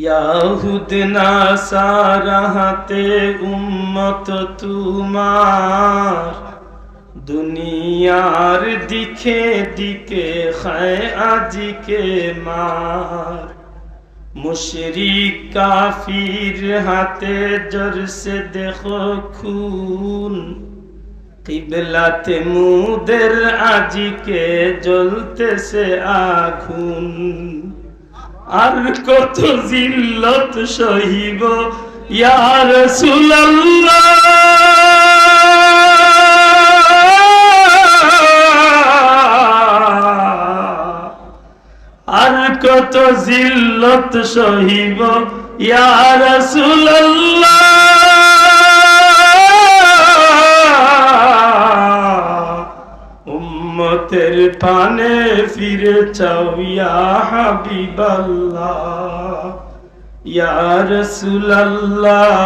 ইয়াহুদ নাসারা হাতে উম্মত তুমার, দুনিয়ার দিকে দিকে খায় আজিকে মার। মুশরিক কাফির হাতে জরসে দেখো খুন, কিবলাতে মুদের আজিকে জ্বলতেছে আগুন। আর কত জিল্লত সহিব ইয়া রাসূলুল্লাহ, আর কত জিল্লত সহিব ইয়া রাসূলুল্লাহ। উম্মতের পানে ফিরে চাও ইয়া হাবিবাল্লাহ, ইয়া রাসূলুল্লাহ।